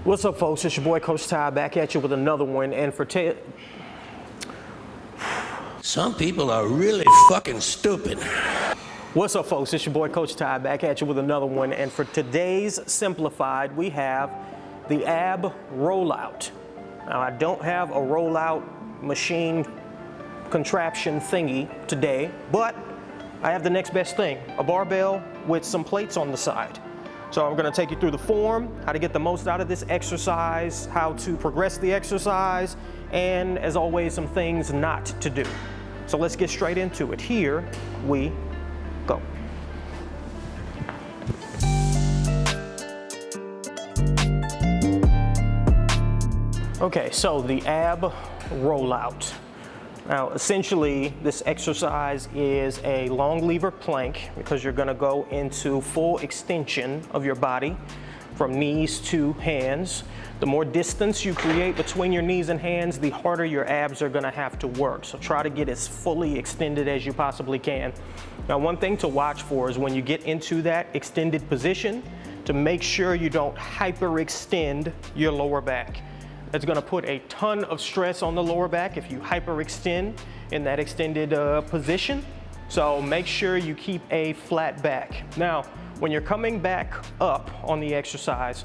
What's up, folks? It's your boy Coach Ty back at you with another one. And for some people are really fucking stupid. What's up, folks? It's your boy Coach Ty back at you with another one. And for today's simplified, we have the ab rollout. Now, I don't have a rollout machine contraption thingy today, but I have the next best thing, a barbell with some plates on the side. So I'm gonna take you through the form, how to get the most out of this exercise, how to progress the exercise, and as always, some things not to do. So let's get straight into it. Here we go. Okay, so the ab rollout. Now, essentially, this exercise is a long lever plank because you're gonna go into full extension of your body from knees to hands. The more distance you create between your knees and hands, the harder your abs are gonna have to work. So try to get as fully extended as you possibly can. Now, one thing to watch for is when you get into that extended position, to make sure you don't hyperextend your lower back. That's gonna put a ton of stress on the lower back if you hyperextend in that extended position. So make sure you keep a flat back. Now, when you're coming back up on the exercise,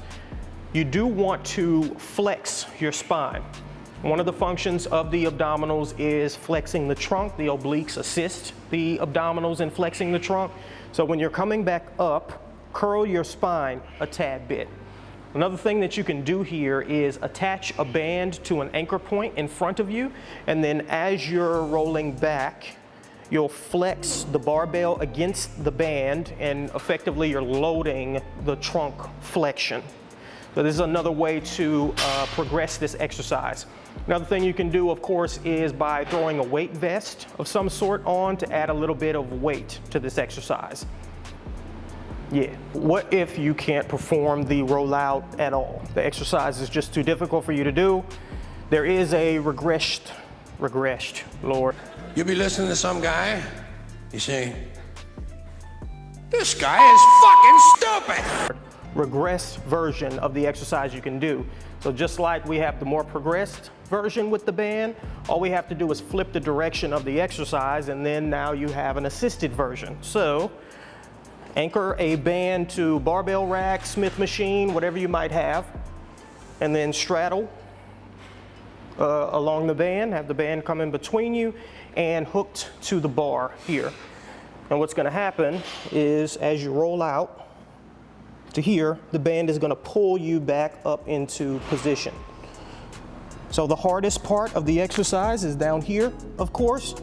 you do want to flex your spine. One of the functions of the abdominals is flexing the trunk. The obliques assist the abdominals in flexing the trunk. So when you're coming back up, curl your spine a tad bit. Another thing that you can do here is attach a band to an anchor point in front of you, and then as you're rolling back, you'll flex the barbell against the band, and effectively you're loading the trunk flexion. So this is another way to progress this exercise. Another thing you can do, of course, is by throwing a weight vest of some sort on to add a little bit of weight to this exercise. Yeah, what if you can't perform the rollout at all? The exercise is just too difficult for you to do. There is a regressed, Lord. You'll be listening to some guy, you say, this guy is fucking stupid. Regressed version of the exercise you can do. So just like we have the more progressed version with the band, all we have to do is flip the direction of the exercise, and then now you have an assisted version. So anchor a band to barbell rack, Smith machine, whatever you might have, and then straddle along the band, have the band come in between you and hooked to the bar here. And what's gonna happen is as you roll out to here, the band is gonna pull you back up into position. So the hardest part of the exercise is down here, of course,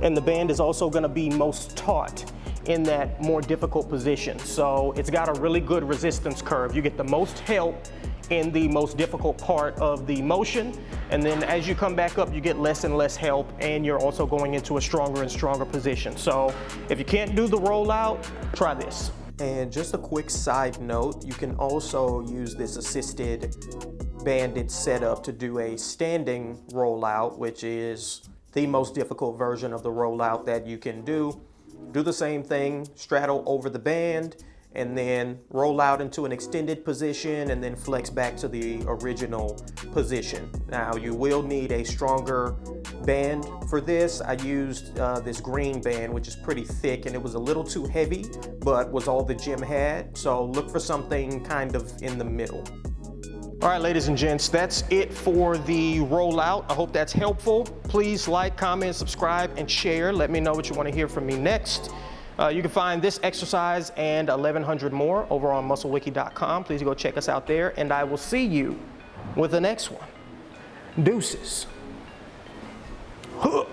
and the band is also gonna be most taut in that more difficult position. So it's got a really good resistance curve. You get the most help in the most difficult part of the motion, and then as you come back up, you get less and less help, and you're also going into a stronger and stronger position. So if you can't do the rollout, try this. And just a quick side note, you can also use this assisted banded setup to do a standing rollout, which is the most difficult version of the rollout that you can do. Do the same thing, straddle over the band, and then roll out into an extended position, and then flex back to the original position. Now, you will need a stronger band for this. I used this green band, which is pretty thick, and it was a little too heavy, but was all the gym had. So look for something kind of in the middle. All right, ladies and gents, that's it for the rollout. I hope that's helpful. Please like, comment, subscribe, and share. Let me know what you want to hear from me next. You can find this exercise and 1,100 more over on musclewiki.com. Please go check us out there, and I will see you with the next one. Deuces. Huh.